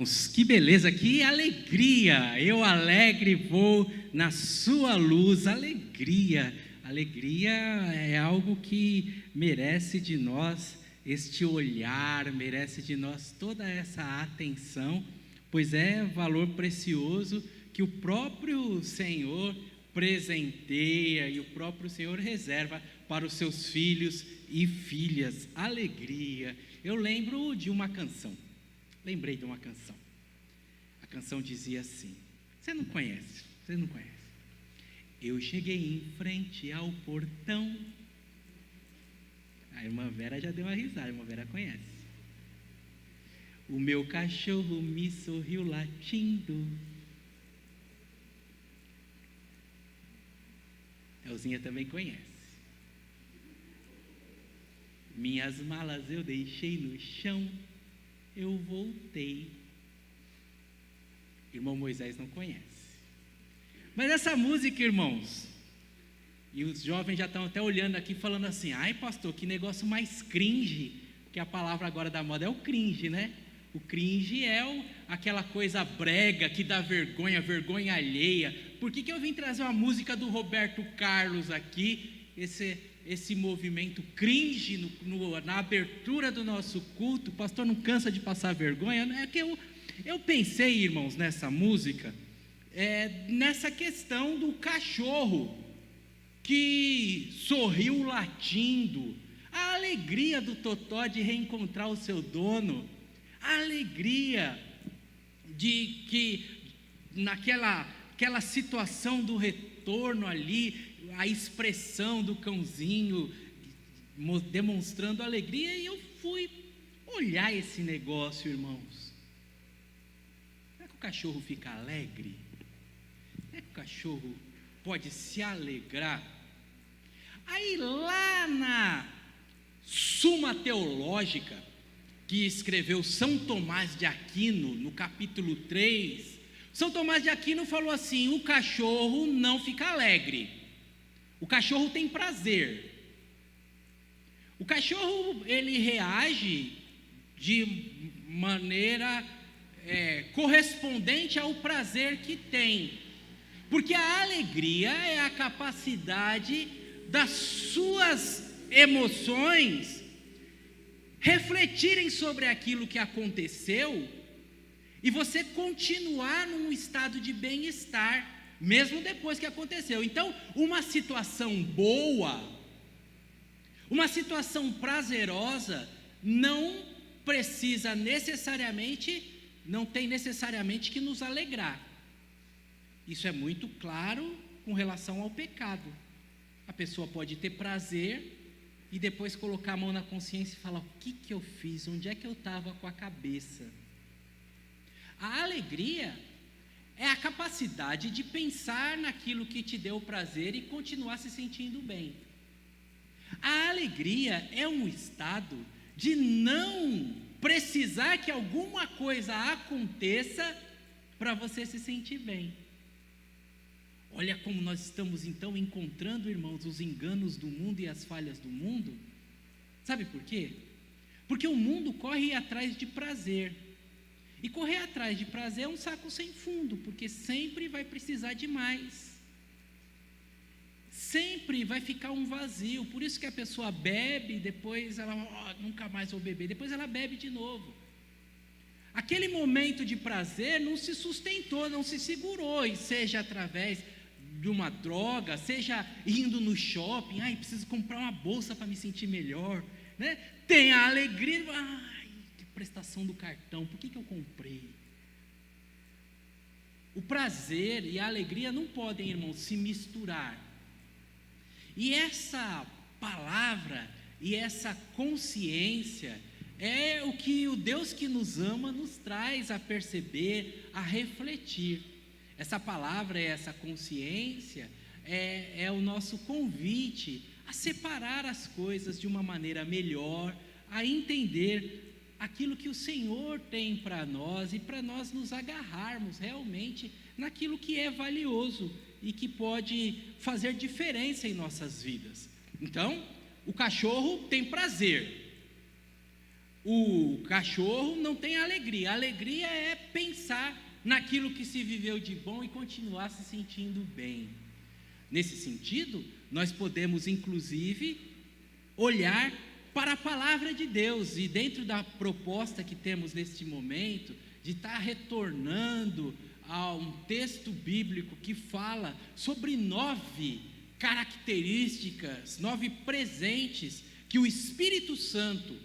Que beleza, que alegria! Eu alegre vou na sua luz. Alegria é algo que merece de nós este olhar, merece de nós toda essa atenção, pois é valor precioso que o próprio Senhor presenteia e o próprio Senhor reserva para os seus filhos e filhas. Alegria. Eu lembrei de uma canção. A canção dizia assim, você não conhece. Eu cheguei em frente ao portão. A irmã Vera já deu uma risada, a irmã Vera conhece. O meu cachorro me sorriu latindo. Elzinha também conhece. Minhas malas eu deixei no chão. Eu voltei. Irmão Moisés não conhece. Mas essa música, irmãos, e os jovens já estão até olhando aqui, falando assim, ai pastor, que negócio mais cringe, que a palavra agora da moda é o cringe, né? O cringe é aquela coisa brega, que dá vergonha alheia. Por que eu vim trazer uma música do Roberto Carlos aqui, esse movimento cringe na abertura do nosso culto? O pastor não cansa de passar vergonha, é que eu pensei, irmãos, nessa música, nessa questão do cachorro que sorriu latindo, a alegria do Totó de reencontrar o seu dono, a alegria de que naquela situação do retorno ali, a expressão do cãozinho demonstrando alegria, e eu fui olhar esse negócio, irmãos. Será que o cachorro fica alegre? Será que o cachorro pode se alegrar? Aí lá na Suma Teológica, que escreveu São Tomás de Aquino, no capítulo 3, São Tomás de Aquino falou assim, o cachorro não fica alegre, o cachorro tem prazer. O cachorro, ele reage de maneira correspondente ao prazer que tem, porque a alegria é a capacidade das suas emoções refletirem sobre aquilo que aconteceu e você continuar num estado de bem-estar, mesmo depois que aconteceu. Então, uma situação boa, uma situação prazerosa, não tem necessariamente que nos alegrar. Isso é muito claro com relação ao pecado. A pessoa pode ter prazer e depois colocar a mão na consciência e falar, o que eu fiz? Onde é que eu estava com a cabeça? A alegria é a capacidade de pensar naquilo que te deu prazer e continuar se sentindo bem. A alegria é um estado de não precisar que alguma coisa aconteça para você se sentir bem. Olha como nós estamos então encontrando, irmãos, os enganos do mundo e as falhas do mundo. Sabe por quê? Porque o mundo corre atrás de prazer. E correr atrás de prazer é um saco sem fundo, porque sempre vai precisar de mais. Sempre vai ficar um vazio. Por isso que a pessoa bebe, depois ela, nunca mais vou beber. Depois ela bebe de novo. Aquele momento de prazer não se sustentou, não se segurou, e seja através de uma droga, seja indo no shopping, preciso comprar uma bolsa para me sentir melhor, né? Tem a alegria, que prestação do cartão, por que eu comprei? O prazer e a alegria não podem, irmãos, se misturar. E essa palavra e essa consciência é o que o Deus que nos ama nos traz a perceber, a refletir. Essa palavra e essa consciência é o nosso convite a separar as coisas de uma maneira melhor, a entender aquilo que o Senhor tem para nós e para nós nos agarrarmos realmente naquilo que é valioso e que pode fazer diferença em nossas vidas. Então, o cachorro tem prazer. O cachorro não tem alegria. A alegria é pensar naquilo que se viveu de bom e continuar se sentindo bem. Nesse sentido, nós podemos inclusive olhar para a palavra de Deus, e dentro da proposta que temos neste momento, de estar retornando a um texto bíblico que fala sobre 9 características, 9 presentes que o Espírito Santo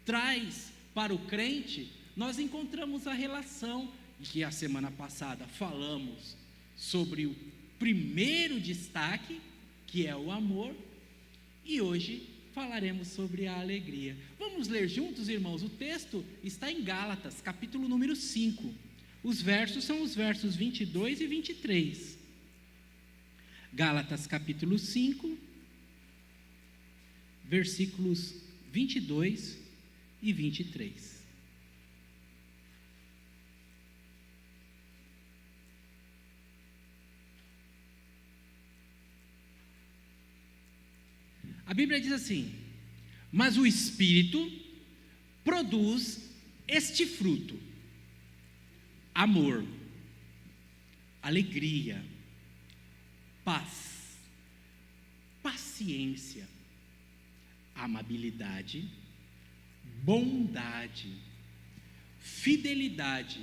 traz para o crente, nós encontramos a relação que a semana passada falamos sobre o primeiro destaque, que é o amor, e hoje falaremos sobre a alegria. Vamos ler juntos, irmãos? O texto está em Gálatas, capítulo número 5. Os versos são os versos 22 e 23. Gálatas, capítulo 5, versículos 22 e 23. A Bíblia diz assim: mas o Espírito produz este fruto: amor, alegria, paz, paciência, amabilidade, bondade, fidelidade,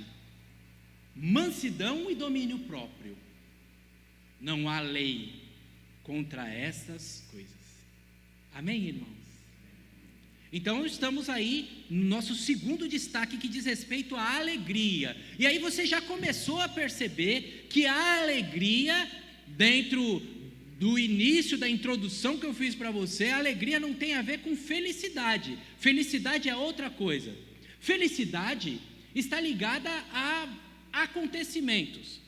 mansidão e domínio próprio. Não há lei contra estas coisas. Amém, irmãos? Então estamos aí no nosso segundo destaque, que diz respeito à alegria. E aí você já começou a perceber que a alegria, dentro do início da introdução que eu fiz para você, a alegria não tem a ver com felicidade. Felicidade é outra coisa. Felicidade está ligada a acontecimentos.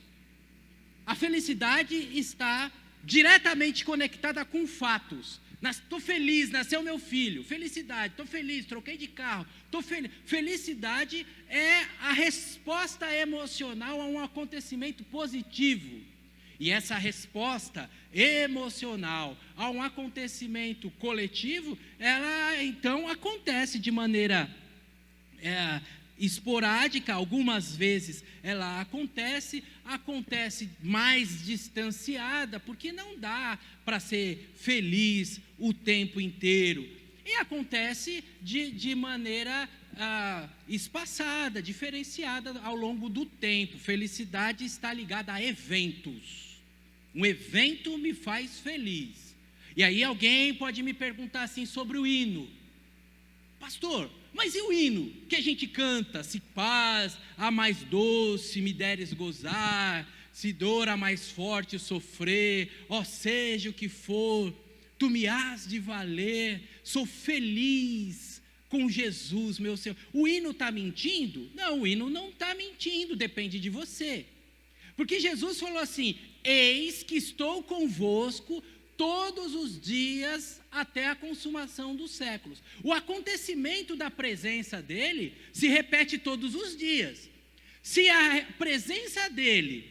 A felicidade está diretamente conectada com fatos. Estou feliz, nasceu meu filho, felicidade, estou feliz, troquei de carro, estou feliz. Felicidade é a resposta emocional a um acontecimento positivo. E essa resposta emocional a um acontecimento coletivo, ela então acontece de maneira esporádica. Algumas vezes ela acontece mais distanciada, porque não dá para ser feliz o tempo inteiro, e acontece de maneira espaçada, diferenciada ao longo do tempo. Felicidade está ligada a eventos. Um evento me faz feliz. E aí alguém pode me perguntar assim sobre o hino: pastor, mas e o hino que a gente canta? Se paz a mais doce me deres gozar, se dor a mais forte sofrer, ó seja o que for, tu me has de valer, sou feliz com Jesus, meu Senhor. O hino está mentindo? Não, o hino não está mentindo, depende de você. Porque Jesus falou assim: eis que estou convosco todos os dias até a consumação dos séculos. O acontecimento da presença dele se repete todos os dias. Se a presença dele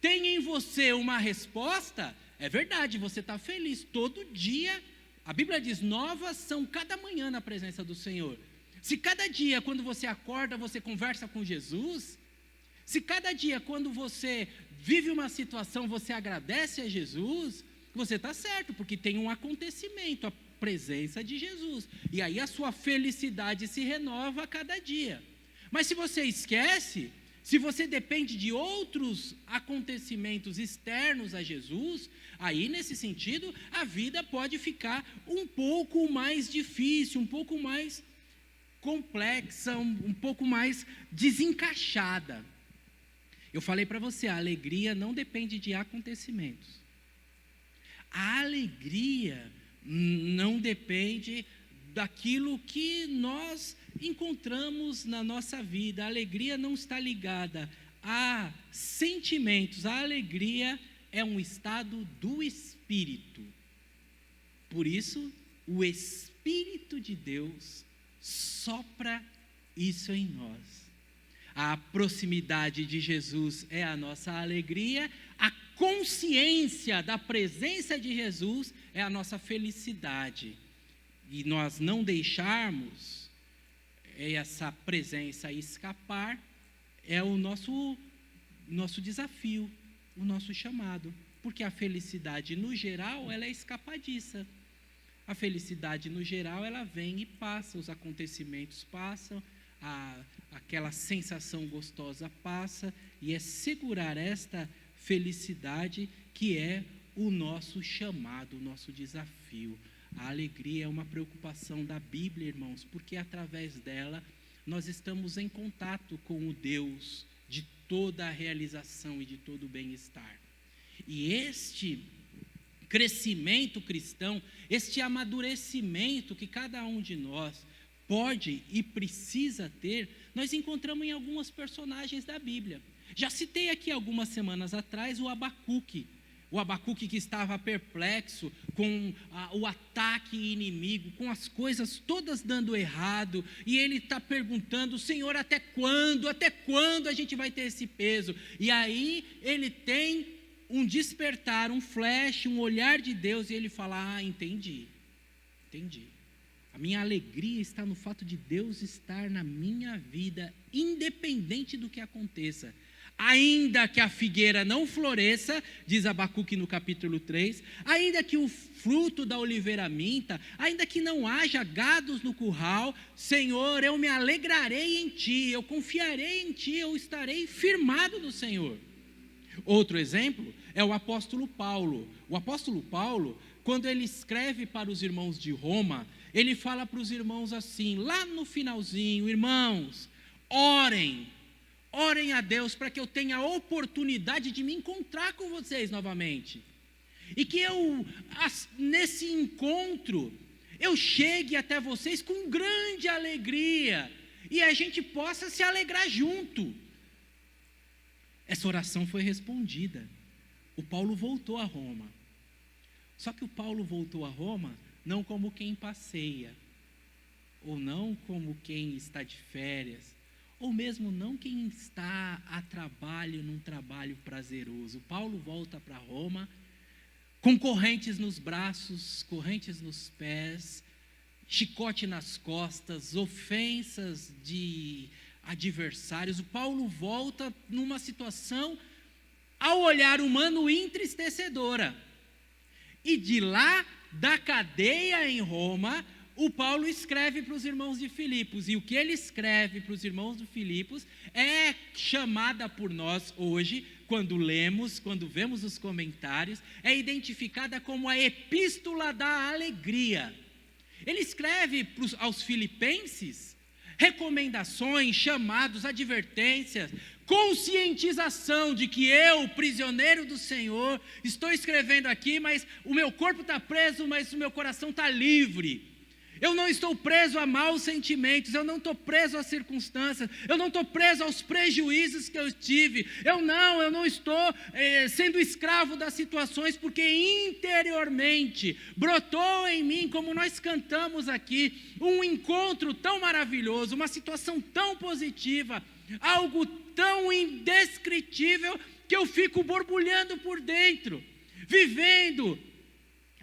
tem em você uma resposta, é verdade, você está feliz todo dia. A Bíblia diz: novas são cada manhã na presença do Senhor. Se cada dia, quando você acorda, você conversa com Jesus, se cada dia, quando você vive uma situação, você agradece a Jesus, você está certo, porque tem um acontecimento, a presença de Jesus. E aí a sua felicidade se renova a cada dia. Mas se você esquece, se você depende de outros acontecimentos externos a Jesus, aí nesse sentido a vida pode ficar um pouco mais difícil, um pouco mais complexa, um pouco mais desencaixada. Eu falei para você, a alegria não depende de acontecimentos. A alegria não depende daquilo que nós encontramos na nossa vida. A alegria não está ligada a sentimentos. A alegria é um estado do Espírito. Por isso, o Espírito de Deus sopra isso em nós. A proximidade de Jesus é a nossa alegria, a consciência da presença de Jesus é a nossa felicidade. E nós não deixarmos essa presença escapar é o nosso desafio, o nosso chamado. Porque a felicidade, no geral, ela é escapadiça. A felicidade, no geral, ela vem e passa, os acontecimentos passam, aquela sensação gostosa passa, e é segurar esta felicidade que é o nosso chamado, o nosso desafio. A alegria é uma preocupação da Bíblia, irmãos, porque através dela nós estamos em contato com o Deus de toda a realização e de todo o bem-estar. E este crescimento cristão, este amadurecimento que cada um de nós pode e precisa ter, nós encontramos em alguns personagens da Bíblia. Já citei aqui algumas semanas atrás o Abacuque que estava perplexo com o ataque inimigo, com as coisas todas dando errado, e ele está perguntando: Senhor, até quando a gente vai ter esse peso? E aí ele tem um despertar, um flash, um olhar de Deus, e ele fala: entendi. A minha alegria está no fato de Deus estar na minha vida, independente do que aconteça. Ainda que a figueira não floresça, diz Abacuque no capítulo 3, ainda que o fruto da oliveira minta, ainda que não haja gados no curral, Senhor, eu me alegrarei em Ti, eu confiarei em Ti, eu estarei firmado no Senhor. Outro exemplo é o apóstolo Paulo. O apóstolo Paulo, quando ele escreve para os irmãos de Roma, ele fala para os irmãos assim, lá no finalzinho: irmãos, orem a Deus para que eu tenha a oportunidade de me encontrar com vocês novamente. E que nesse encontro, eu chegue até vocês com grande alegria, e a gente possa se alegrar junto. Essa oração foi respondida. O Paulo voltou a Roma. Só que o Paulo voltou a Roma não como quem passeia, ou não como quem está de férias, ou mesmo não quem está a trabalho, num trabalho prazeroso. Paulo volta para Roma com correntes nos braços, correntes nos pés, chicote nas costas, ofensas de adversários. O Paulo volta numa situação, ao olhar humano, entristecedora. E de lá, da cadeia em Roma, o Paulo escreve para os irmãos de Filipos, e o que ele escreve para os irmãos de Filipos é chamada por nós hoje, quando lemos, quando vemos os comentários, é identificada como a epístola da alegria. Ele escreve aos filipenses recomendações, chamados, advertências, conscientização de que eu, prisioneiro do Senhor, estou escrevendo aqui, mas o meu corpo está preso, mas o meu coração está livre. Eu não estou preso a maus sentimentos, eu não estou preso às circunstâncias, eu não estou preso aos prejuízos que eu tive, eu não estou sendo escravo das situações, porque interiormente brotou em mim, como nós cantamos aqui, um encontro tão maravilhoso, uma situação tão positiva, algo tão indescritível, que eu fico borbulhando por dentro, vivendo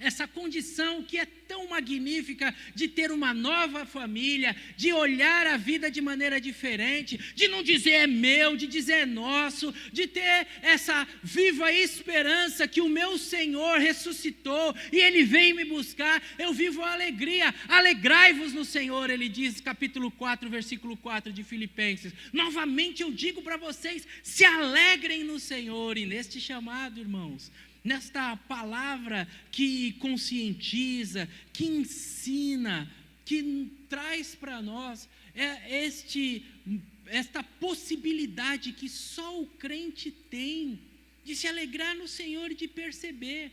essa condição que é tão magnífica de ter uma nova família, de olhar a vida de maneira diferente, de não dizer é meu, de dizer é nosso, de ter essa viva esperança que o meu Senhor ressuscitou e Ele vem me buscar. Eu vivo a alegria. Alegrai-vos no Senhor, Ele diz, capítulo 4, versículo 4 de Filipenses. Novamente eu digo para vocês, se alegrem no Senhor. E neste chamado, irmãos, nesta palavra que conscientiza, que ensina, que traz para nós esta possibilidade que só o crente tem de se alegrar no Senhor e de perceber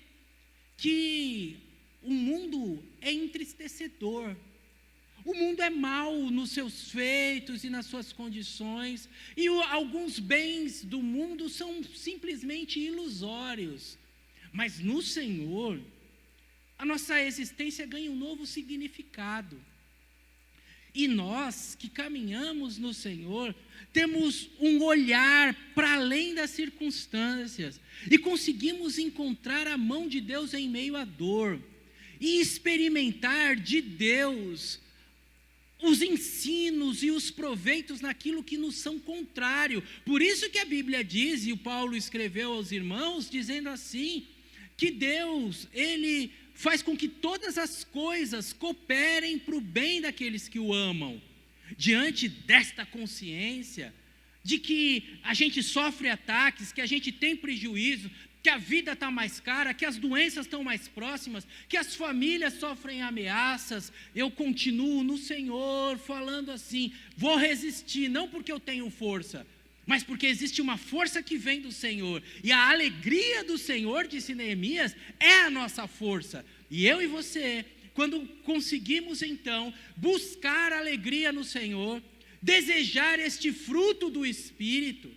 que o mundo é entristecedor, o mundo é mau nos seus feitos e nas suas condições, e alguns bens do mundo são simplesmente ilusórios. Mas no Senhor, a nossa existência ganha um novo significado. E nós que caminhamos no Senhor, temos um olhar para além das circunstâncias, e conseguimos encontrar a mão de Deus em meio à dor, e experimentar de Deus os ensinos e os proveitos naquilo que nos são contrário. Por isso que a Bíblia diz, e o Paulo escreveu aos irmãos, dizendo assim, que Deus, Ele faz com que todas as coisas cooperem para o bem daqueles que o amam. Diante desta consciência, de que a gente sofre ataques, que a gente tem prejuízo, que a vida está mais cara, que as doenças estão mais próximas, que as famílias sofrem ameaças, eu continuo no Senhor, falando assim, vou resistir, não porque eu tenho força, mas porque existe uma força que vem do Senhor, e a alegria do Senhor, disse Neemias, é a nossa força. E eu e você, quando conseguimos então buscar alegria no Senhor, desejar este fruto do Espírito,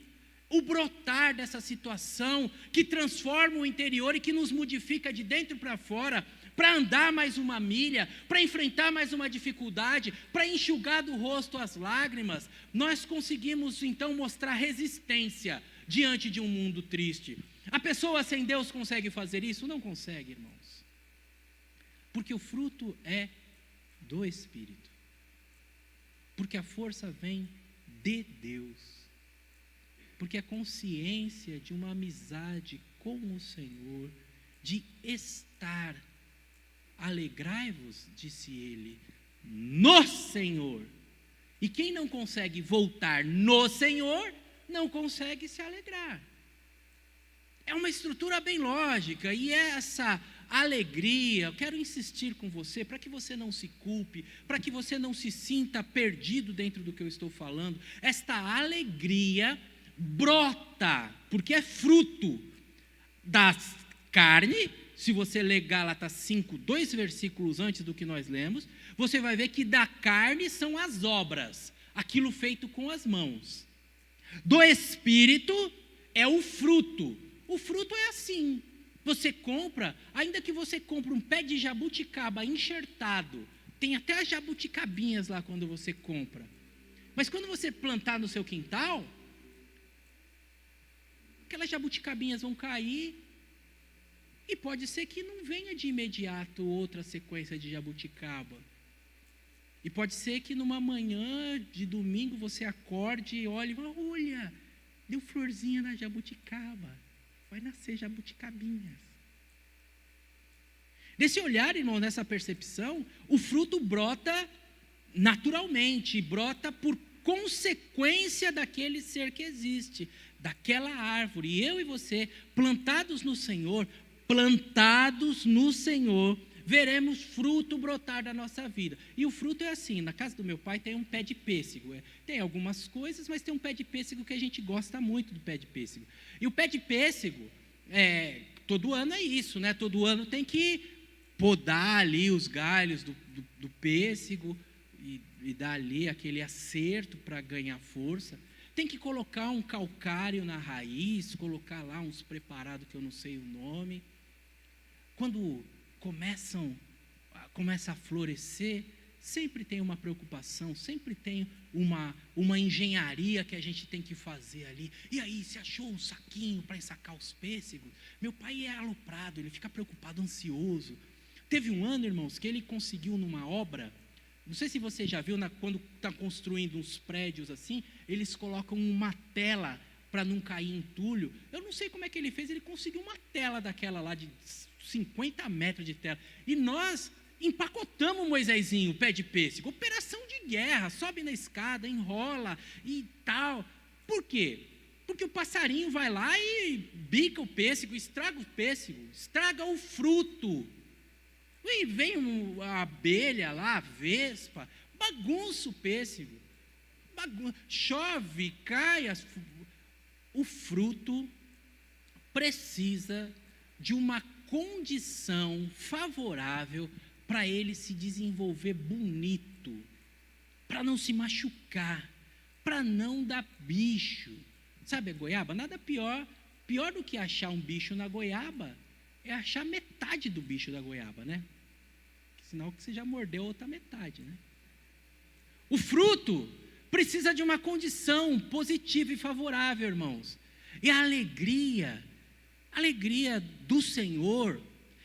o brotar dessa situação que transforma o interior e que nos modifica de dentro para fora, para andar mais uma milha, para enfrentar mais uma dificuldade, para enxugar do rosto as lágrimas, nós conseguimos então mostrar resistência diante de um mundo triste. A pessoa sem Deus consegue fazer isso? Não consegue, irmãos. Porque o fruto é do Espírito. Porque a força vem de Deus. Porque a consciência de uma amizade com o Senhor, de estar, alegrai-vos, disse ele, no Senhor. E quem não consegue voltar no Senhor, não consegue se alegrar. É uma estrutura bem lógica, e essa alegria, eu quero insistir com você, para que você não se culpe, para que você não se sinta perdido dentro do que eu estou falando, esta alegria brota, porque é fruto da carne. Se você ler Gálatas 5, 2 versículos antes do que nós lemos, você vai ver que da carne são as obras, aquilo feito com as mãos. Do Espírito é o fruto. O fruto é assim, você compra, ainda que você compre um pé de jabuticaba enxertado, tem até as jabuticabinhas lá quando você compra, mas quando você plantar no seu quintal, aquelas jabuticabinhas vão cair, e pode ser que não venha de imediato outra sequência de jabuticaba. E pode ser que numa manhã de domingo você acorde e olhe e fala, olha, deu florzinha na jabuticaba, vai nascer jabuticabinhas. Nesse olhar, irmão, nessa percepção, o fruto brota naturalmente, brota por consequência daquele ser que existe, daquela árvore. E eu e você, plantados no Senhor, veremos fruto brotar da nossa vida. E o fruto é assim, na casa do meu pai tem um pé de pêssego. Tem algumas coisas, mas tem um pé de pêssego que a gente gosta muito do pé de pêssego. E o pé de pêssego, todo ano é isso, né? Todo ano tem que podar ali os galhos do pêssego e dar ali aquele acerto para ganhar força. Tem que colocar um calcário na raiz, colocar lá uns preparados que eu não sei o nome. Quando começa a florescer, sempre tem uma preocupação, sempre tem uma engenharia que a gente tem que fazer ali. E aí, se achou um saquinho para ensacar os pêssegos? Meu pai é aloprado, ele fica preocupado, ansioso. Teve um ano, irmãos, que ele conseguiu numa obra, não sei se você já viu, quando está construindo uns prédios assim, eles colocam uma tela para não cair entulho. Eu não sei como é que ele fez, ele conseguiu uma tela daquela lá de 50 metros de tela. E nós empacotamos o Moisésinho, o pé de pêssego. Operação de guerra, sobe na escada, enrola e tal. Por quê? Porque o passarinho vai lá e bica o pêssego, estraga o pêssego, estraga o fruto. E vem a abelha lá, a vespa, bagunça o pêssego. Chove, cai. O fruto precisa de uma condição favorável para ele se desenvolver bonito, para não se machucar, para não dar bicho. Sabe a goiaba? Nada pior do que achar um bicho na goiaba é achar metade do bicho da goiaba, né? Sinal que você já mordeu a outra metade, né? O fruto precisa de uma condição positiva e favorável, irmãos. E a alegria do Senhor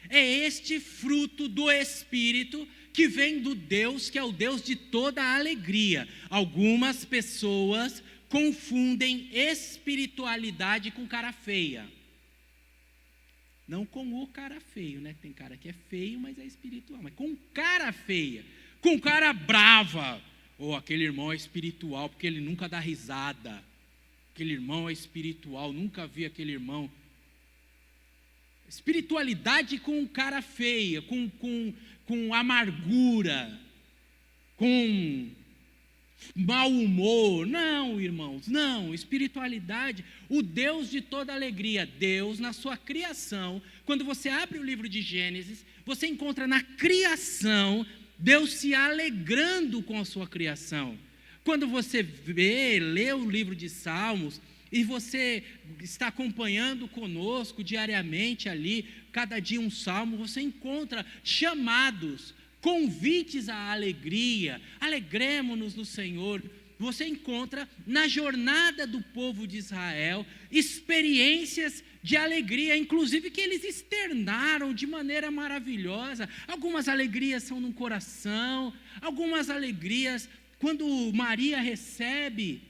é este fruto do Espírito que vem do Deus que é o Deus de toda a alegria. Algumas pessoas confundem espiritualidade com cara feia. Não com o cara feio, né? Tem cara que é feio, mas é espiritual. Mas com cara feia, com cara brava. Aquele irmão é espiritual, porque ele nunca dá risada. Aquele irmão é espiritual, nunca vi aquele irmão. Espiritualidade com cara feia, com amargura, com mau humor. Não, irmãos, não. Espiritualidade, o Deus de toda alegria. Deus, na sua criação, quando você abre o livro de Gênesis, você encontra na criação Deus se alegrando com a sua criação. Quando você lê o livro de Salmos, e você está acompanhando conosco diariamente ali, cada dia um salmo, você encontra chamados, convites à alegria. Alegremo-nos no Senhor. Você encontra na jornada do povo de Israel experiências de alegria, inclusive que eles externaram de maneira maravilhosa. Algumas alegrias são no coração, algumas alegrias quando Maria recebe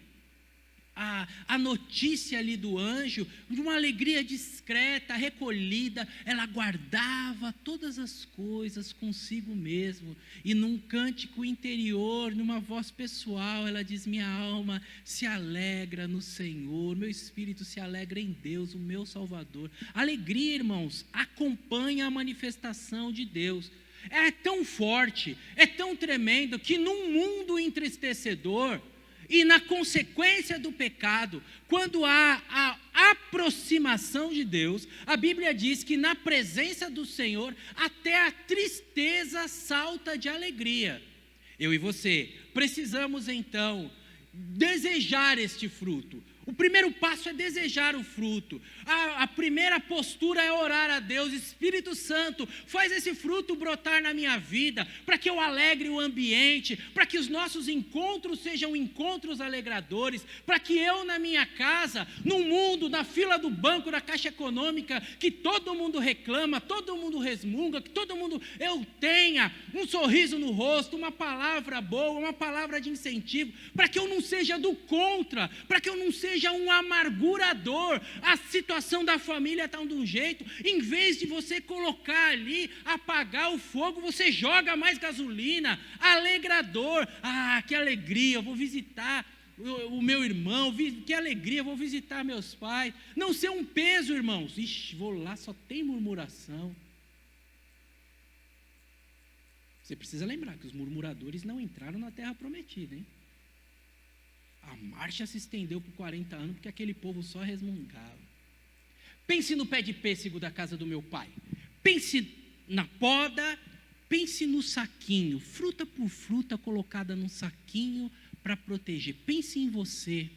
a notícia ali do anjo, de uma alegria discreta, recolhida. Ela guardava todas as coisas consigo mesmo, e num cântico interior, numa voz pessoal, ela diz: minha alma se alegra no Senhor, meu espírito se alegra em Deus, o meu Salvador. Alegria, irmãos, acompanha a manifestação de Deus. É tão forte, é tão tremendo, que num mundo entristecedor, e na consequência do pecado, quando há a aproximação de Deus, a Bíblia diz que na presença do Senhor, até a tristeza salta de alegria. Eu e você precisamos então desejar este fruto. O primeiro passo é desejar o fruto. A primeira postura é orar a Deus: Espírito Santo, faz esse fruto brotar na minha vida, para que eu alegre o ambiente, para que os nossos encontros sejam encontros alegradores, para que eu na minha casa, no mundo, na fila do banco, da Caixa Econômica, que todo mundo reclama, todo mundo resmunga, que todo mundo, eu tenha um sorriso no rosto, uma palavra boa, uma palavra de incentivo, para que eu não seja do contra, para que eu não seja um amargurador. A situação da família está de um jeito, em vez de você colocar ali, apagar o fogo, você joga mais gasolina. Alegrador. Que alegria, eu vou visitar o meu irmão, que alegria, eu vou visitar meus pais. Não ser um peso, irmãos. Vou lá, só tem murmuração. Você precisa lembrar que os murmuradores não entraram na terra prometida, hein? A marcha se estendeu por 40 anos, porque aquele povo só resmungava. Pense no pé de pêssego da casa do meu pai. Pense na poda, pense no saquinho, fruta por fruta colocada num saquinho para proteger. Pense em você,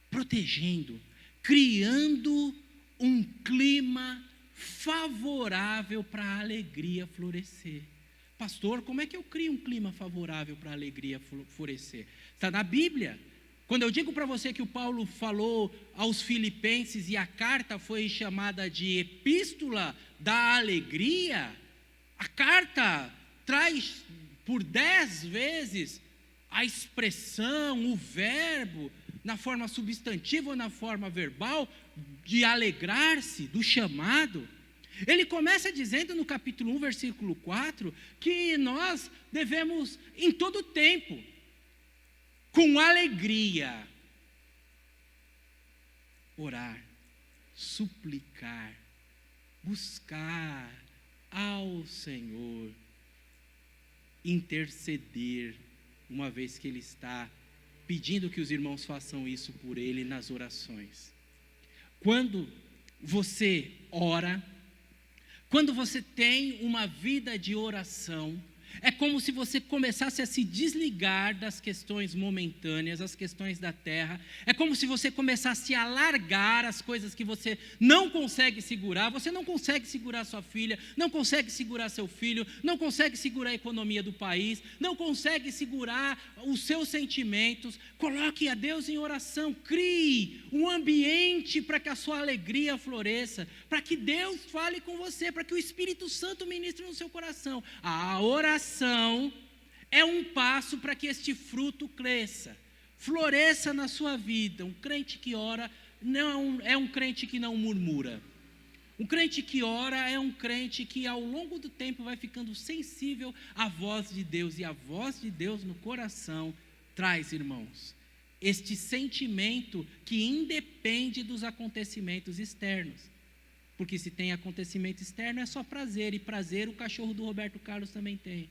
protegendo, criando um clima favorável para a alegria florescer. Pastor, como é que eu crio um clima favorável para a alegria florescer? Está na Bíblia. Quando eu digo para você que o Paulo falou aos Filipenses e a carta foi chamada de Epístola da Alegria, a carta traz por 10 vezes a expressão, o verbo, na forma substantiva ou na forma verbal, de alegrar-se, do chamado. Ele começa dizendo no capítulo 1, versículo 4, que nós devemos, em todo tempo, com alegria, orar, suplicar, buscar ao Senhor, interceder, uma vez que Ele está pedindo que os irmãos façam isso por Ele nas orações. Quando você ora, quando você tem uma vida de oração, é como se você começasse a se desligar das questões momentâneas, as questões da terra. É como se você começasse a largar as coisas que você não consegue segurar. Você não consegue segurar sua filha, não consegue segurar seu filho, não consegue segurar a economia do país, não consegue segurar os seus sentimentos. Coloque a Deus em oração, crie um ambiente para que a sua alegria floresça, para que Deus fale com você, para que o Espírito Santo ministre no seu coração. A oração oração é um passo para que este fruto cresça, floresça na sua vida. Um crente que ora não é um crente que não murmura. Um crente que ora é um crente que ao longo do tempo vai ficando sensível à voz de Deus, e a voz de Deus no coração traz, irmãos, este sentimento que independe dos acontecimentos externos. Porque se tem acontecimento externo é só prazer, e prazer o cachorro do Roberto Carlos também tem.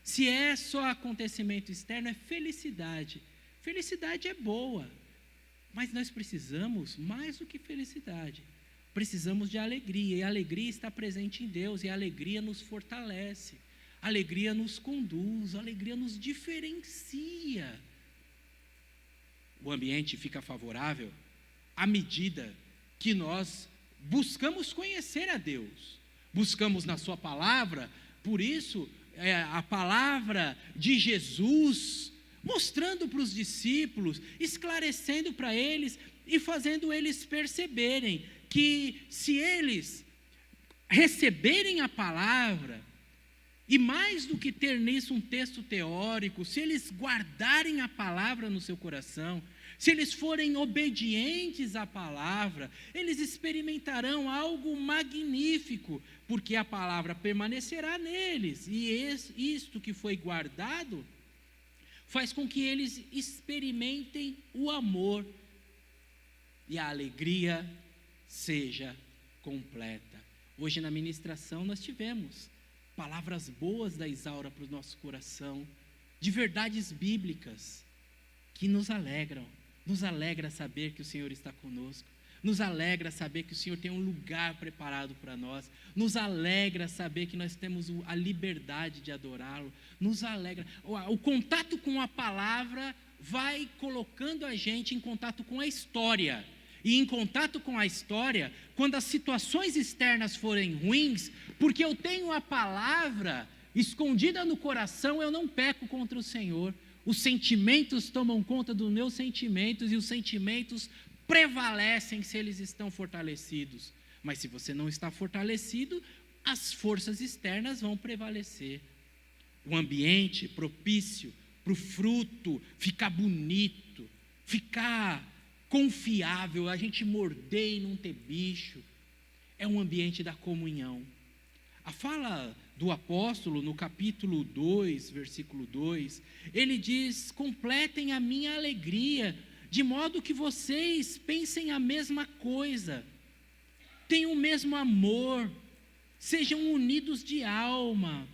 Se é só acontecimento externo, é felicidade. Felicidade é boa, mas nós precisamos mais do que felicidade. Precisamos de alegria, e a alegria está presente em Deus, e a alegria nos fortalece, a alegria nos conduz, a alegria nos diferencia. O ambiente fica favorável à medida que nós buscamos conhecer a Deus, buscamos na sua palavra. Por isso, a palavra de Jesus, mostrando para os discípulos, esclarecendo para eles e fazendo eles perceberem que se eles receberem a palavra, e mais do que ter nisso um texto teórico, se eles guardarem a palavra no seu coração, se eles forem obedientes à palavra, eles experimentarão algo magnífico, porque a palavra permanecerá neles, e isto que foi guardado faz com que eles experimentem o amor, e a alegria seja completa. Hoje na ministração nós tivemos palavras boas da Isaura para o nosso coração, de verdades bíblicas que nos alegram. Nos alegra saber que o Senhor está conosco, nos alegra saber que o Senhor tem um lugar preparado para nós, nos alegra saber que nós temos a liberdade de adorá-lo, nos alegra. O contato com a palavra vai colocando a gente em contato com a história, e em contato com a história, quando as situações externas forem ruins, porque eu tenho a palavra escondida no coração, eu não peco contra o Senhor. Os sentimentos tomam conta dos meus sentimentos, e os sentimentos prevalecem se eles estão fortalecidos. Mas se você não está fortalecido, as forças externas vão prevalecer. O ambiente propício para o fruto ficar bonito, ficar confiável, a gente morder e não ter bicho, é um ambiente da comunhão. A fala do apóstolo no capítulo 2, versículo 2, ele diz: completem a minha alegria, de modo que vocês pensem a mesma coisa, tenham o mesmo amor, sejam unidos de alma,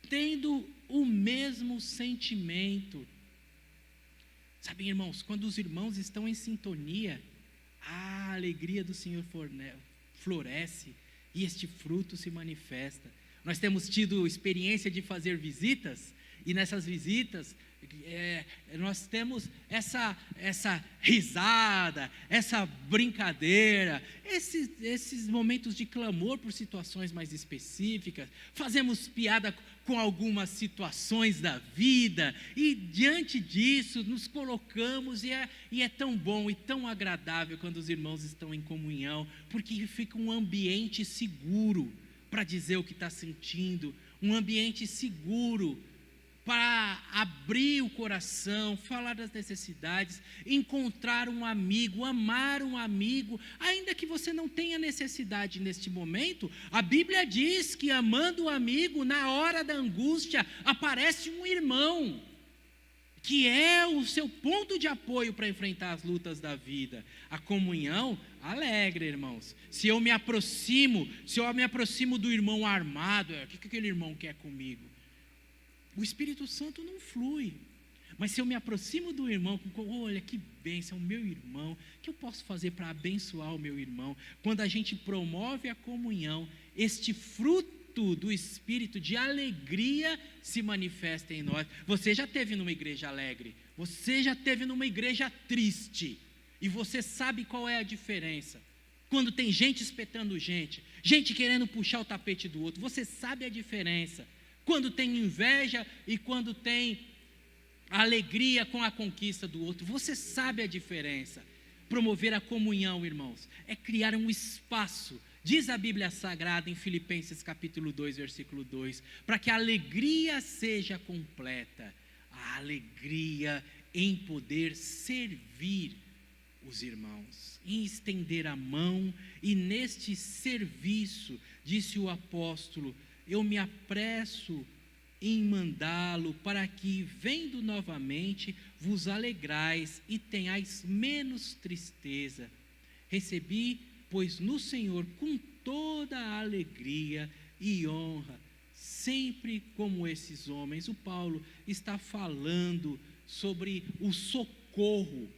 tendo o mesmo sentimento. Sabem, irmãos, quando os irmãos estão em sintonia, a alegria do Senhor floresce, e este fruto se manifesta. Nós temos tido experiência de fazer visitas, e nessas visitas nós temos essa risada, essa brincadeira, esses momentos de clamor por situações mais específicas, fazemos piada com algumas situações da vida, e diante disso nos colocamos, e é tão bom e tão agradável quando os irmãos estão em comunhão, porque fica um ambiente seguro para dizer o que está sentindo, um ambiente seguro para abrir o coração, falar das necessidades, encontrar um amigo, amar um amigo, ainda que você não tenha necessidade neste momento. A Bíblia diz que amando o amigo, na hora da angústia, aparece um irmão, que é o seu ponto de apoio para enfrentar as lutas da vida. A comunhão alegra, irmãos. Se eu me aproximo do irmão armado, o que aquele irmão quer comigo? O Espírito Santo não flui. Mas se eu me aproximo do irmão, olha que bênção, o meu irmão, o que eu posso fazer para abençoar o meu irmão? Quando a gente promove a comunhão, este fruto do Espírito de alegria se manifesta em nós. Você já esteve numa igreja alegre? Você já esteve numa igreja triste? E você sabe qual é a diferença? Quando tem gente espetando gente querendo puxar o tapete do outro, você sabe a diferença. Quando tem inveja e quando tem alegria com a conquista do outro, você sabe a diferença. Promover a comunhão, irmãos, é criar um espaço Diz a Bíblia Sagrada em Filipenses capítulo 2, versículo 2, para que a alegria seja completa, a alegria em poder servir os irmãos, em estender a mão, e neste serviço, disse o apóstolo, eu me apresso em mandá-lo para que, vendo novamente, vos alegrais e tenhais menos tristeza. Recebi, pois, no Senhor com toda a alegria e honra, sempre como esses homens. O Paulo está falando sobre o socorro,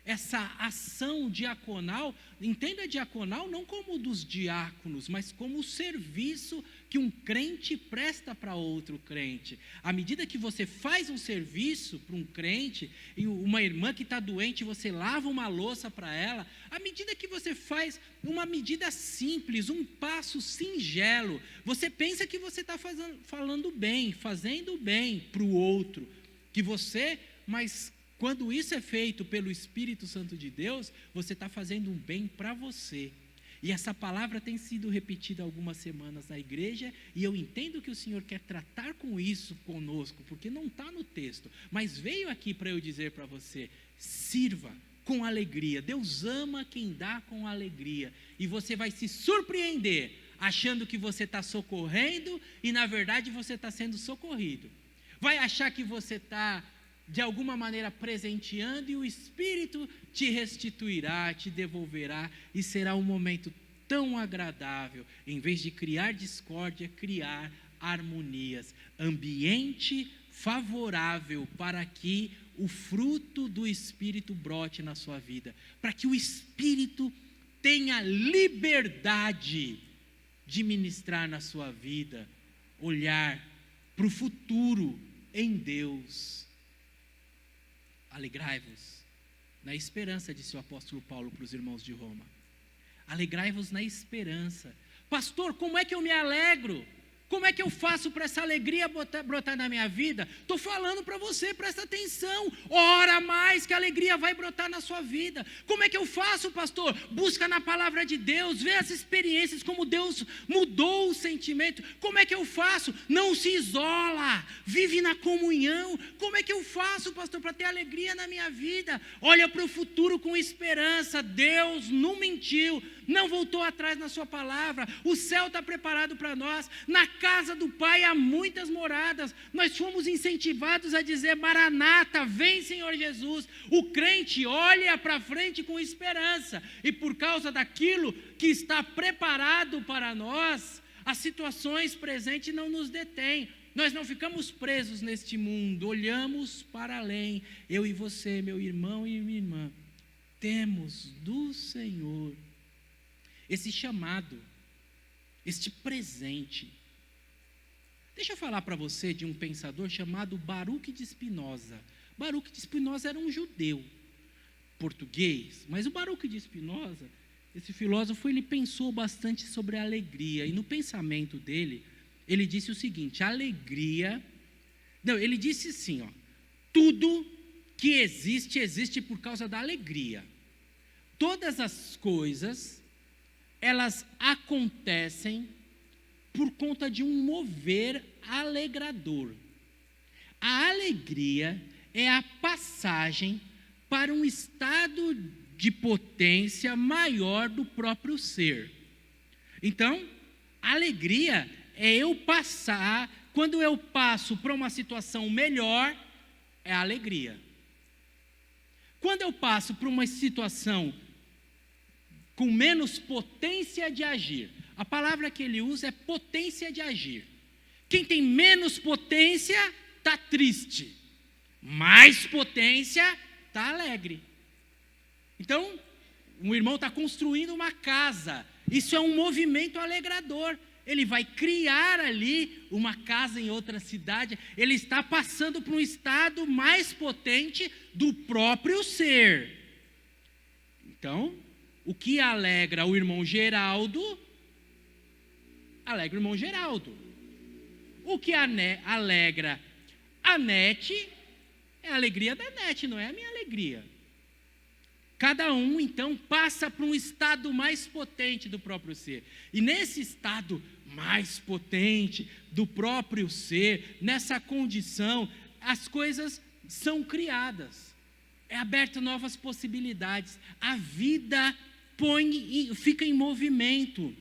essa ação diaconal. Entenda diaconal não como dos diáconos, mas como o serviço que um crente presta para outro crente. À medida que você faz um serviço para um crente, e uma irmã que está doente, você lava uma louça para ela, à medida que você faz uma medida simples, um passo singelo, você pensa que você está fazendo bem para o outro, mas quando isso é feito pelo Espírito Santo de Deus, você está fazendo um bem para você. E essa palavra tem sido repetida algumas semanas na igreja, e eu entendo que o Senhor quer tratar com isso conosco, porque não está no texto, mas veio aqui para eu dizer para você, sirva com alegria. Deus ama quem dá com alegria, e você vai se surpreender, achando que você está socorrendo, e na verdade você está sendo socorrido. Vai achar que você está de alguma maneira presenteando, e o Espírito te restituirá, te devolverá, e será um momento tão agradável, em vez de criar discórdia, criar harmonias, ambiente favorável para que o fruto do Espírito brote na sua vida, para que o Espírito tenha liberdade de ministrar na sua vida, olhar para o futuro em Deus. Alegrai-vos na esperança, disse o apóstolo Paulo para os irmãos de Roma. Alegrai-vos na esperança. Pastor, como é que eu me alegro? Como é que eu faço para essa alegria brotar na minha vida? Estou falando para você, presta atenção. Ora mais que a alegria vai brotar na sua vida. Como é que eu faço, pastor? Busca na palavra de Deus, vê as experiências, como Deus mudou o sentimento. Como é que eu faço? Não se isola, vive na comunhão. Como é que eu faço, pastor, para ter alegria na minha vida? Olha para o futuro com esperança. Deus não mentiu, não voltou atrás na sua palavra. O céu está preparado para nós. Na casa do Pai há muitas moradas. Nós fomos incentivados a dizer: Maranata, vem Senhor Jesus. O crente olha para frente com esperança, e por causa daquilo que está preparado para nós, as situações presentes não nos detêm. Nós não ficamos presos neste mundo, olhamos para além. Eu e você, meu irmão e minha irmã, temos do Senhor esse chamado, este presente. Deixa eu falar para você de um pensador chamado Baruch de Spinoza. Baruch de Spinoza era um judeu português, mas o Baruch de Spinoza, esse filósofo, ele pensou bastante sobre a alegria, e no pensamento dele, ele disse o seguinte: ele disse assim, tudo que existe, existe por causa da alegria. Todas as coisas, elas acontecem por conta de um mover alegrador. A alegria é a passagem para um estado de potência maior do próprio ser. Então, a alegria é eu passar, quando eu passo para uma situação melhor, é a alegria. Quando eu passo para uma situação com menos potência de agir, a palavra que ele usa é potência de agir. Quem tem menos potência está triste, mais potência está alegre. Então, um irmão está construindo uma casa, isso é um movimento alegrador. Ele vai criar ali uma casa em outra cidade, ele está passando por um estado mais potente do próprio ser. Então, o que alegra o irmão Geraldo, alegra o irmão Geraldo. O que alegra a Nete é a alegria da Nete, não é a minha alegria. Cada um, então, passa para um estado mais potente do próprio ser. E nesse estado mais potente do próprio ser, nessa condição, as coisas são criadas. É aberto novas possibilidades. A vida fica em movimento.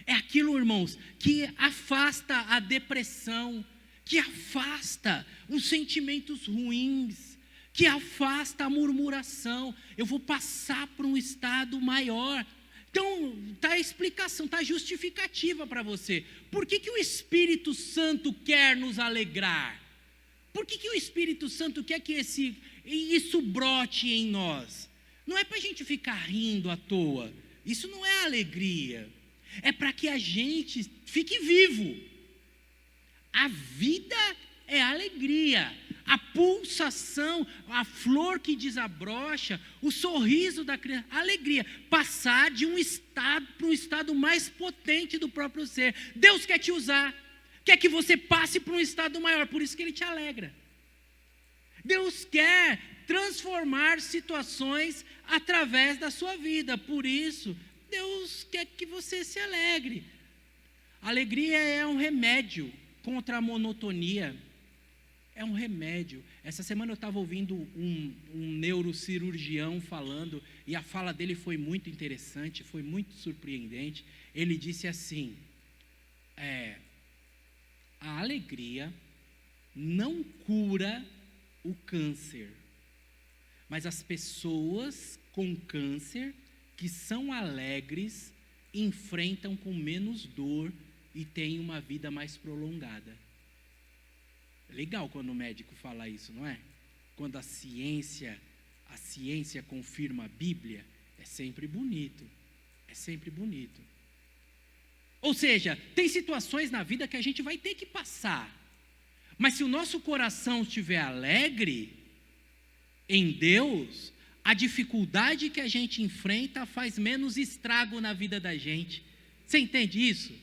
É aquilo, irmãos, que afasta a depressão, que afasta os sentimentos ruins, que afasta a murmuração. Eu vou passar para um estado maior. Então, está a explicação, está a justificativa para você. Por que o Espírito Santo quer nos alegrar? Por que o Espírito Santo quer que isso brote em nós? Não é para a gente ficar rindo à toa. Isso não é alegria. É para que a gente fique vivo. A vida é alegria. A pulsação, a flor que desabrocha, o sorriso da criança, a alegria. Passar de um estado para um estado mais potente do próprio ser. Deus quer te usar. Quer que você passe para um estado maior. Por isso que Ele te alegra. Deus quer transformar situações através da sua vida. Por isso, Deus quer que você se alegre. A alegria é um remédio contra a monotonia. É um remédio. Essa semana eu estava ouvindo um neurocirurgião falando, e a fala dele foi muito interessante, foi muito surpreendente. Ele disse assim, a alegria não cura o câncer, mas as pessoas com câncer que são alegres enfrentam com menos dor e têm uma vida mais prolongada. Legal quando o médico fala isso, não é? Quando a ciência confirma a Bíblia, é sempre bonito. É sempre bonito. Ou seja, tem situações na vida que a gente vai ter que passar. Mas se o nosso coração estiver alegre em Deus, a dificuldade que a gente enfrenta faz menos estrago na vida da gente. Você entende isso?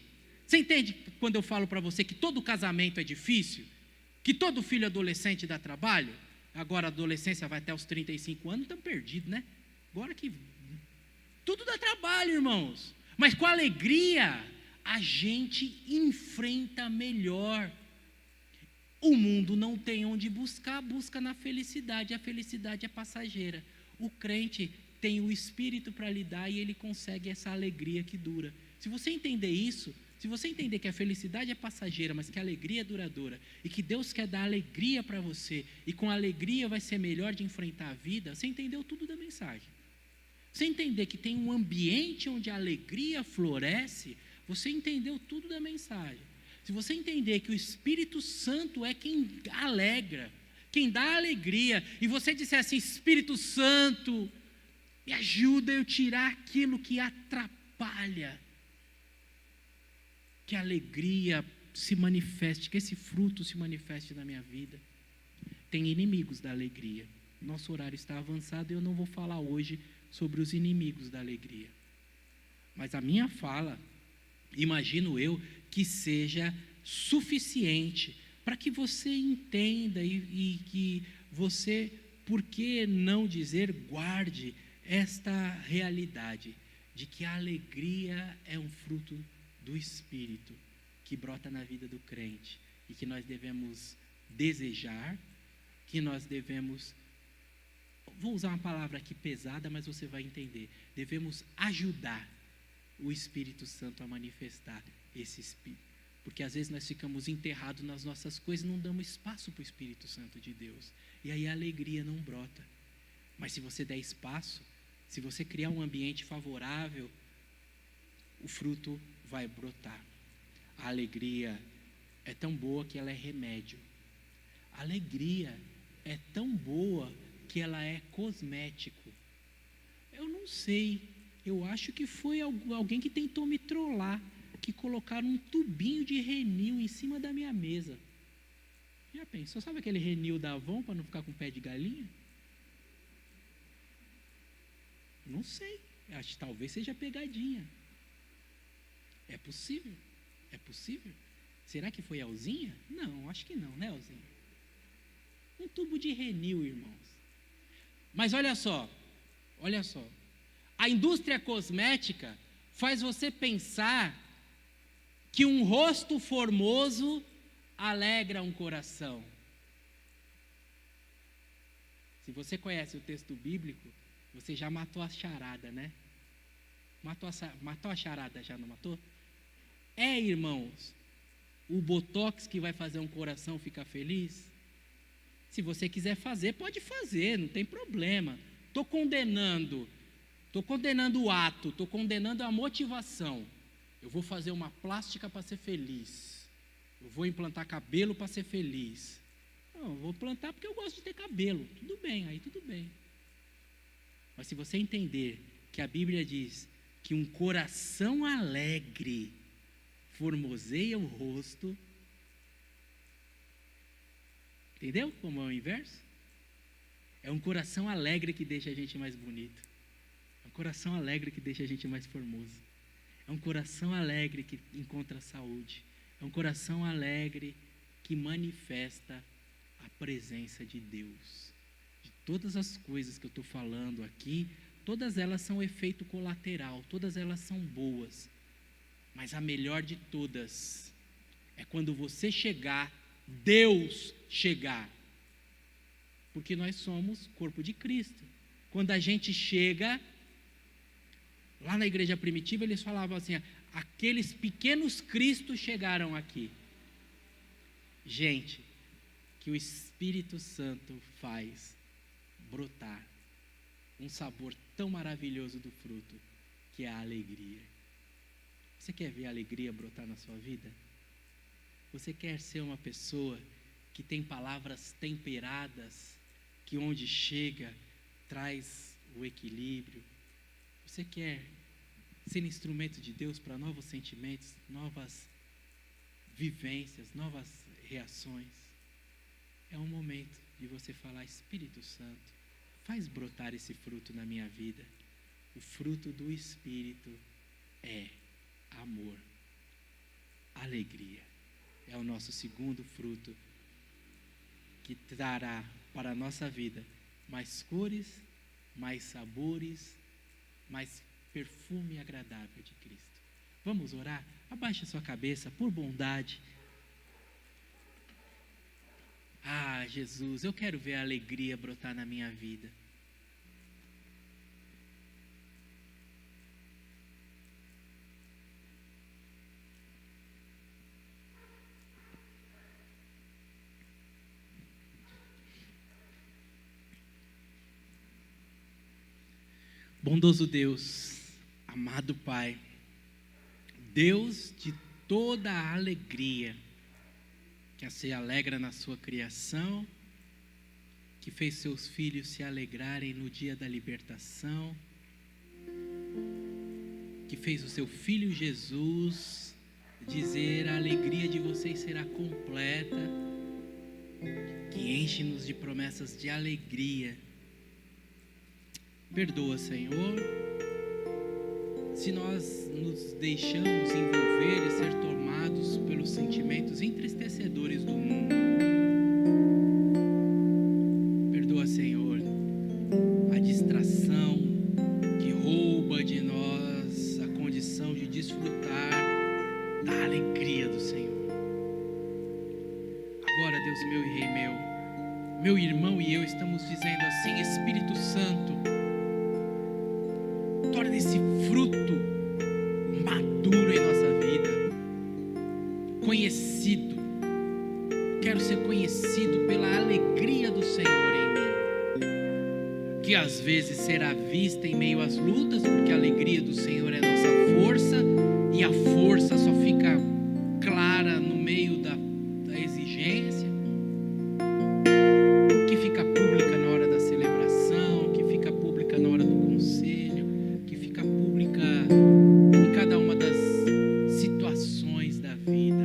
Você entende quando eu falo para você que todo casamento é difícil? Que todo filho adolescente dá trabalho? Agora a adolescência vai até os 35 anos, estamos perdidos, né? Agora que... Tudo dá trabalho, irmãos. Mas com alegria, a gente enfrenta melhor. O mundo não tem onde buscar, busca na felicidade. A felicidade é passageira. O crente tem o Espírito para lhe dar e ele consegue essa alegria que dura. Se você entender isso, se você entender que a felicidade é passageira, mas que a alegria é duradoura, e que Deus quer dar alegria para você, e com alegria vai ser melhor de enfrentar a vida, você entendeu tudo da mensagem. Você entender que tem um ambiente onde a alegria floresce, você entendeu tudo da mensagem. Se você entender que o Espírito Santo é quem alegra, quem dá alegria, e você disser assim, Espírito Santo, me ajuda a eu tirar aquilo que atrapalha, que a alegria se manifeste, que esse fruto se manifeste na minha vida. Tem inimigos da alegria. Nosso horário está avançado e eu não vou falar hoje sobre os inimigos da alegria. Mas a minha fala, imagino eu, que seja suficiente para que você entenda e que você, por que não dizer, guarde esta realidade de que a alegria é um fruto do Espírito que brota na vida do crente e que nós devemos desejar, que nós devemos, vou usar uma palavra aqui pesada, mas você vai entender, devemos ajudar o Espírito Santo a manifestar esse Espírito, porque às vezes nós ficamos enterrados nas nossas coisas e não damos espaço para o Espírito Santo de Deus, e aí a alegria não brota. Mas se você der espaço, se você criar um ambiente favorável, o fruto vai brotar. A alegria é tão boa que ela é remédio. A alegria é tão boa que ela é cosmético. Eu não sei, eu acho que foi alguém que tentou me trollar, que colocaram um tubinho de Renil em cima da minha mesa. Já pensou, sabe aquele Renil da Avon para não ficar com pé de galinha? Não sei, acho que talvez seja pegadinha. É possível? É possível? Será que foi Elzinha? Não, acho que não, né, Elzinha? Um tubo de Renil, irmãos. Mas olha só, Olha só. A indústria cosmética faz você pensar que um rosto formoso alegra um coração. Se você conhece o texto bíblico, você já matou a charada, né? Matou a charada, já não matou? Irmãos, o botox que vai fazer um coração ficar feliz? Se você quiser fazer, pode fazer, não tem problema. Estou condenando o ato, estou condenando a motivação. Eu vou fazer uma plástica para ser feliz. Eu vou implantar cabelo para ser feliz. Não, eu vou plantar porque eu gosto de ter cabelo. Tudo bem, aí tudo bem. Mas se você entender que a Bíblia diz que um coração alegre formoseia o rosto, entendeu como é o inverso? É um coração alegre que deixa a gente mais bonito. É um coração alegre que deixa a gente mais formoso. É um coração alegre que encontra saúde. É um coração alegre que manifesta a presença de Deus. De todas as coisas que eu estou falando aqui, todas elas são efeito colateral, todas elas são boas. Mas a melhor de todas é quando você chegar, Deus chegar. Porque nós somos corpo de Cristo. Quando a gente chega, lá na igreja primitiva eles falavam assim, aqueles pequenos cristos chegaram aqui. Gente, que o Espírito Santo faz brotar um sabor tão maravilhoso do fruto, que é a alegria. Você quer ver a alegria brotar na sua vida? Você quer ser uma pessoa que tem palavras temperadas, que onde chega traz o equilíbrio? Você quer ser instrumento de Deus para novos sentimentos, novas vivências, novas reações? É um momento de você falar, Espírito Santo, faz brotar esse fruto na minha vida. O fruto do Espírito é amor, alegria. É o nosso segundo fruto que trará para a nossa vida mais cores, mais sabores, mais perfume agradável de Cristo. Vamos orar? Abaixe a sua cabeça, por bondade. Jesus, eu quero ver a alegria brotar na minha vida. Bondoso Deus, amado Pai, Deus de toda a alegria, que se alegra na sua criação, que fez seus filhos se alegrarem no dia da libertação, que fez o seu Filho Jesus dizer: a alegria de vocês será completa, que enche-nos de promessas de alegria. Perdoa, Senhor, se nós nos deixamos envolver e ser tomados pelos sentimentos entristecedores do mundo. Perdoa, Senhor, a distração que rouba de nós a condição de desfrutar da alegria do Senhor. Agora, Deus meu e Rei meu irmão e eu estamos dizendo assim: Espírito Santo, torna esse fruto maduro em nossa vida, conhecido. Quero ser conhecido pela alegria do Senhor em mim, que às vezes será vista em meio às lutas, porque a alegria do Senhor é nossa força, e a força só fica clara no meio da exigência, que fica pública na hora da celebração, que fica pública na hora do conselho, em cada uma das situações da vida.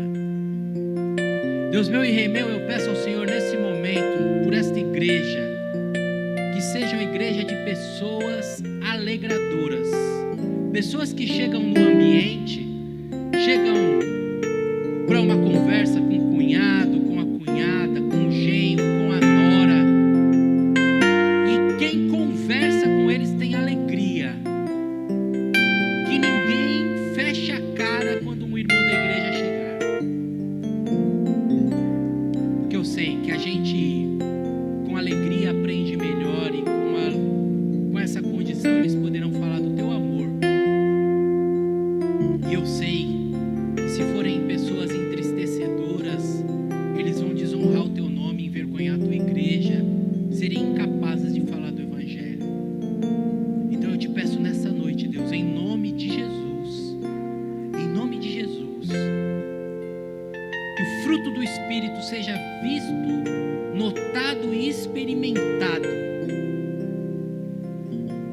Deus meu e Rei meu, eu peço ao Senhor nesse momento, por esta igreja, que seja uma igreja de pessoas alegradoras, pessoas que chegam no ambiente, chegam para uma conversa com o cunhado, com a cunhada, com o genro, com a nora, e quem conversa com eles tem alegria.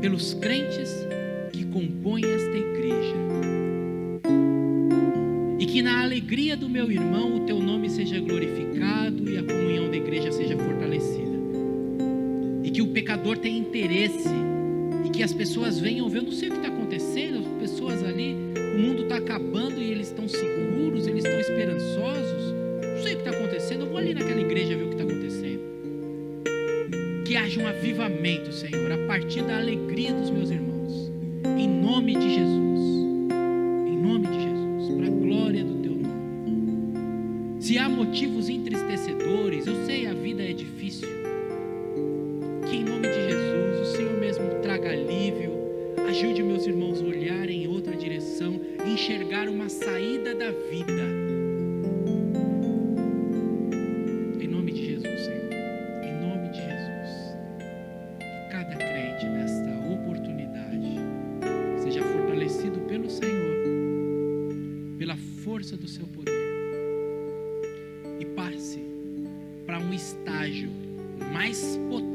pelos crentes que compõem esta igreja, e que na alegria do meu irmão o teu nome seja glorificado e a comunhão da igreja seja fortalecida, e que o pecador tenha interesse, e que as pessoas venham ver. Eu não sei o que está acontecendo, as pessoas ali, o mundo está acabando e eles estão seguros, eles estão esperançosos. Não sei o que está acontecendo, eu vou ali naquela igreja ver o que está acontecendo. Que haja um avivamento, Senhor, a partir da alegria dos meus irmãos, em nome de Jesus, em nome de Jesus, para a glória do teu nome. Se há motivos entristecedores, eu sei, a vida é difícil, que em nome de Jesus o Senhor mesmo traga alívio, ajude meus irmãos a olharem em outra direção, enxergar uma saída da vida. Em nome de Jesus, Senhor, em nome de Jesus, que cada crente nesta oportunidade seja fortalecido pelo Senhor, pela força do seu poder, e passe para um estágio mais potente